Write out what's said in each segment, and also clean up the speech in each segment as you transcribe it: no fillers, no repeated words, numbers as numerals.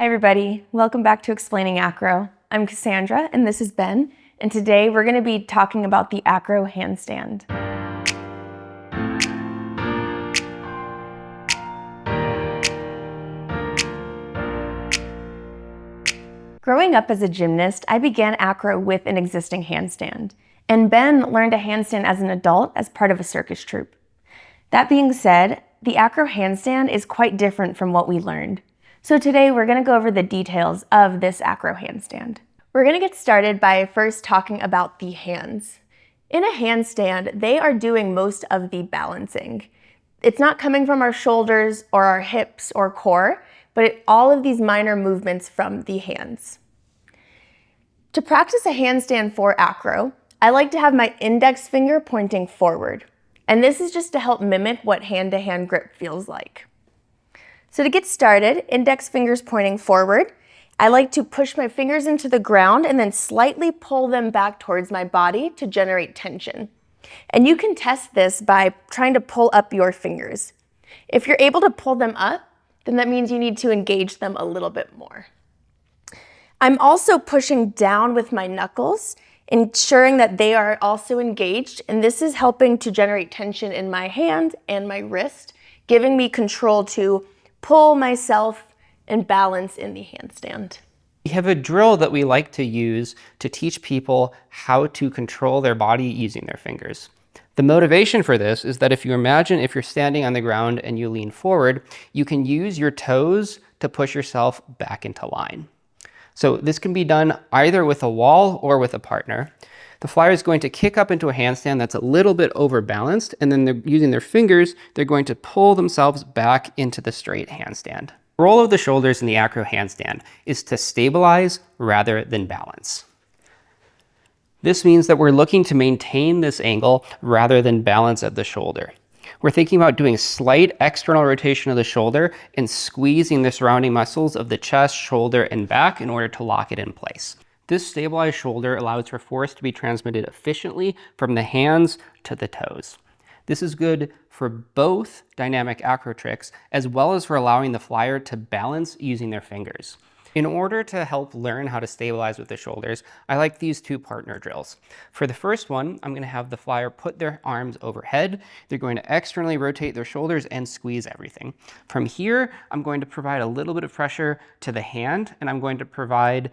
Hi everybody, welcome back to Explaining Acro. I'm Cassandra and this is Ben, and today we're going to be talking about the Acro handstand. Growing up as a gymnast, I began Acro with an existing handstand, and Ben learned a handstand as an adult as part of a circus troupe. That being said, the Acro handstand is quite different from what we learned. So today we're going to go over the details of this Acro handstand. We're going to get started by first talking about the hands. In a handstand, they are doing most of the balancing. It's not coming from our shoulders or our hips or core, but all of these minor movements from the hands. To practice a handstand for Acro, I like to have my index finger pointing forward. And this is just to help mimic what hand-to-hand grip feels like. So to get started, index fingers pointing forward, I like to push my fingers into the ground and then slightly pull them back towards my body to generate tension. And you can test this by trying to pull up your fingers. If you're able to pull them up, then that means you need to engage them a little bit more. I'm also pushing down with my knuckles, ensuring that they are also engaged, and this is helping to generate tension in my hand and my wrist, giving me control to pull myself and balance in the handstand. We have a drill that we like to use to teach people how to control their body using their fingers. The motivation for this is that if you're standing on the ground and you lean forward, you can use your toes to push yourself back into line. So this can be done either with a wall or with a partner. The flyer is going to kick up into a handstand that's a little bit overbalanced, and then they're using their fingers, they're going to pull themselves back into the straight handstand. The role of the shoulders in the Acro handstand is to stabilize rather than balance. This means that we're looking to maintain this angle rather than balance at the shoulder. We're thinking about doing slight external rotation of the shoulder and squeezing the surrounding muscles of the chest, shoulder, and back in order to lock it in place. This stabilized shoulder allows for force to be transmitted efficiently from the hands to the toes. This is good for both dynamic acro tricks as well as for allowing the flyer to balance using their fingers. In order to help learn how to stabilize with the shoulders, I like these two partner drills. For the first one, I'm going to have the flyer put their arms overhead. They're going to externally rotate their shoulders and squeeze everything. From here, I'm going to provide a little bit of pressure to the hand, and I'm going to provide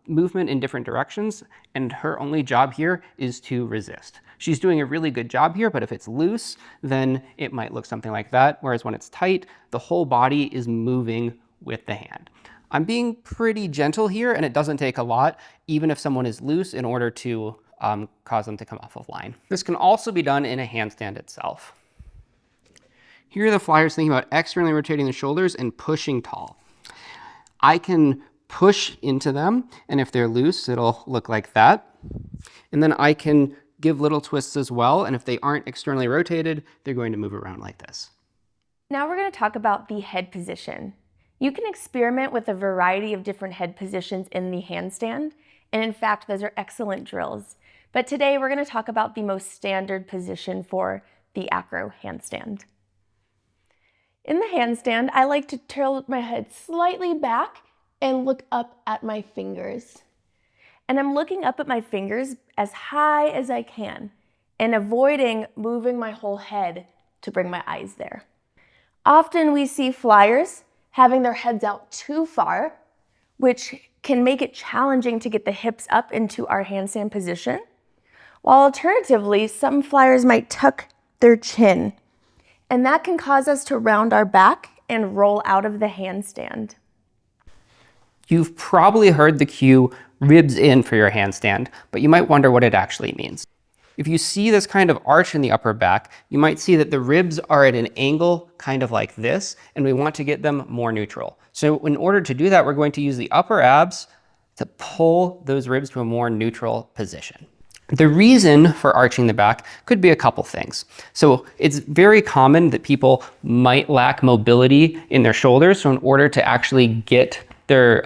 movement in different directions, and her only job here is to resist. She's doing a really good job here, but if it's loose, then it might look something like that, whereas when it's tight, the whole body is moving with the hand. I'm being pretty gentle here, and it doesn't take a lot, even if someone is loose, in order to cause them to come off of line. This can also be done in a handstand itself. Here the flyer's thinking about externally rotating the shoulders and pushing tall. I can push into them, and if they're loose, it'll look like that. And then I can give little twists as well, and if they aren't externally rotated, they're going to move around like this. Now we're going to talk about the head position. You can experiment with a variety of different head positions in the handstand, and in fact, those are excellent drills. But today we're going to talk about the most standard position for the Acro handstand. In the handstand, I like to tilt my head slightly back and look up at my fingers. And I'm looking up at my fingers as high as I can and avoiding moving my whole head to bring my eyes there. Often we see flyers having their heads out too far, which can make it challenging to get the hips up into our handstand position, while alternatively, some flyers might tuck their chin, and that can cause us to round our back and roll out of the handstand. You've probably heard the cue, ribs in for your handstand, but you might wonder what it actually means. If you see this kind of arch in the upper back, you might see that the ribs are at an angle kind of like this, and we want to get them more neutral. So in order to do that, we're going to use the upper abs to pull those ribs to a more neutral position. The reason for arching the back could be a couple things. So it's very common that people might lack mobility in their shoulders, so in order to actually get their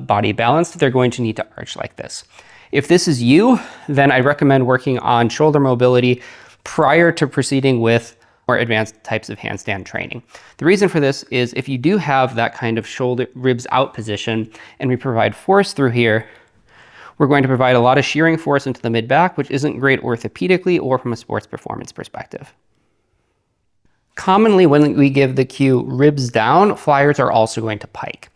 body balanced, they're going to need to arch like this. If this is you, then I recommend working on shoulder mobility prior to proceeding with more advanced types of handstand training. The reason for this is if you do have that kind of shoulder ribs out position and we provide force through here, we're going to provide a lot of shearing force into the mid-back, which isn't great orthopedically or from a sports performance perspective. Commonly, when we give the cue ribs down, flyers are also going to pike.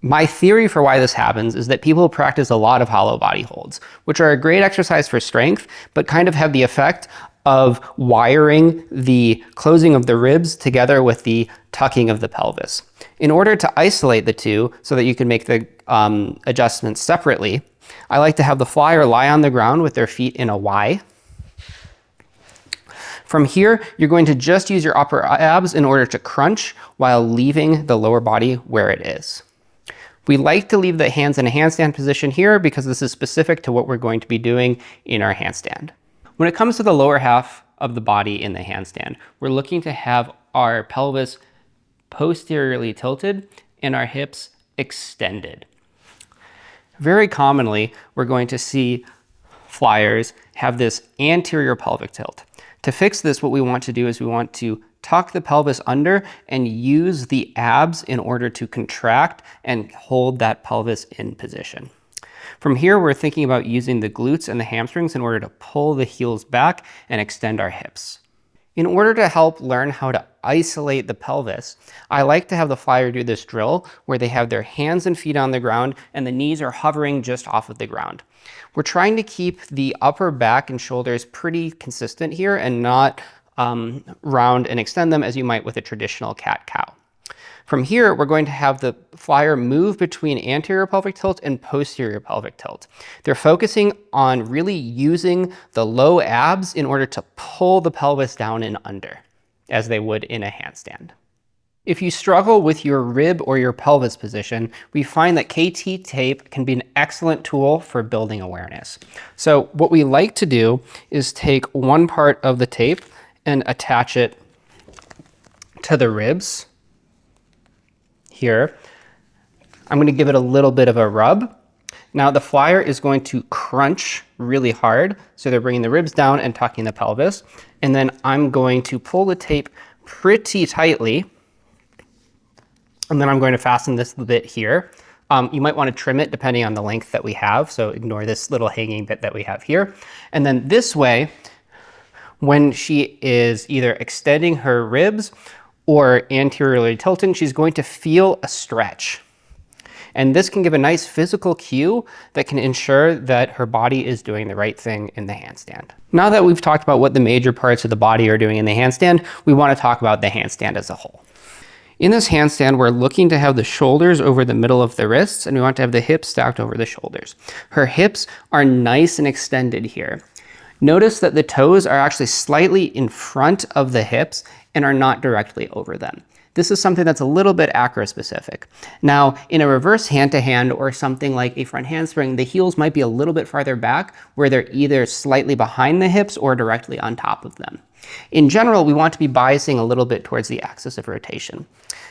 My theory for why this happens is that people practice a lot of hollow body holds, which are a great exercise for strength, but kind of have the effect of wiring the closing of the ribs together with the tucking of the pelvis. In order to isolate the two so that you can make the adjustments separately, I like to have the flyer lie on the ground with their feet in a Y. From here, you're going to just use your upper abs in order to crunch while leaving the lower body where it is. We like to leave the hands in a handstand position here because this is specific to what we're going to be doing in our handstand. When it comes to the lower half of the body in the handstand, we're looking to have our pelvis posteriorly tilted and our hips extended. Very commonly, we're going to see flyers have this anterior pelvic tilt. To fix this, what we want to do is we want to tuck the pelvis under and use the abs in order to contract and hold that pelvis in position. From here, we're thinking about using the glutes and the hamstrings in order to pull the heels back and extend our hips. In order to help learn how to isolate the pelvis, I like to have the flyer do this drill where they have their hands and feet on the ground and the knees are hovering just off of the ground. We're trying to keep the upper back and shoulders pretty consistent here and not round and extend them as you might with a traditional cat-cow. From here, we're going to have the flyer move between anterior pelvic tilt and posterior pelvic tilt. They're focusing on really using the low abs in order to pull the pelvis down and under, as they would in a handstand. If you struggle with your rib or your pelvis position, we find that KT tape can be an excellent tool for building awareness. So what we like to do is take one part of the tape and attach it to the ribs here. I'm going to give it a little bit of a rub. Now the flyer is going to crunch really hard. So they're bringing the ribs down and tucking the pelvis. And then I'm going to pull the tape pretty tightly. And then I'm going to fasten this bit here. You might want to trim it depending on the length that we have. So ignore this little hanging bit that we have here. And then this way, when she is either extending her ribs or anteriorly tilting, she's going to feel a stretch. And this can give a nice physical cue that can ensure that her body is doing the right thing in the handstand. Now that we've talked about what the major parts of the body are doing in the handstand, we want to talk about the handstand as a whole. In this handstand, we're looking to have the shoulders over the middle of the wrists, and we want to have the hips stacked over the shoulders. Her hips are nice and extended here. Notice that the toes are actually slightly in front of the hips and are not directly over them. This is something that's a little bit acro specific. Now, in a reverse hand-to-hand or something like a front handspring, the heels might be a little bit farther back where they're either slightly behind the hips or directly on top of them. In general, we want to be biasing a little bit towards the axis of rotation.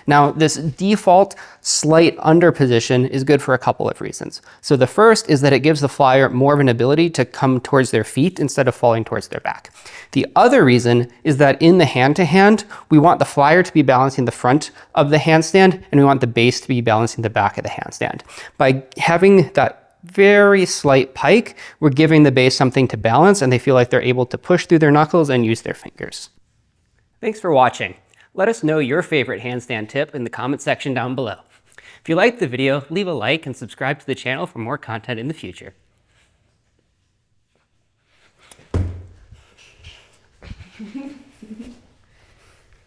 Now, this default slight under position is good for a couple of reasons. So the first is that it gives the flyer more of an ability to come towards their feet instead of falling towards their back. The other reason is that in the hand-to-hand, we want the flyer to be balancing the front of the handstand, and we want the base to be balancing the back of the handstand. By having that very slight pike, we're giving the base something to balance, and they feel like they're able to push through their knuckles and use their fingers. Thanks for watching. Let us know your favorite handstand tip in the comment section down below. If you liked the video, leave a like and subscribe to the channel for more content in the future.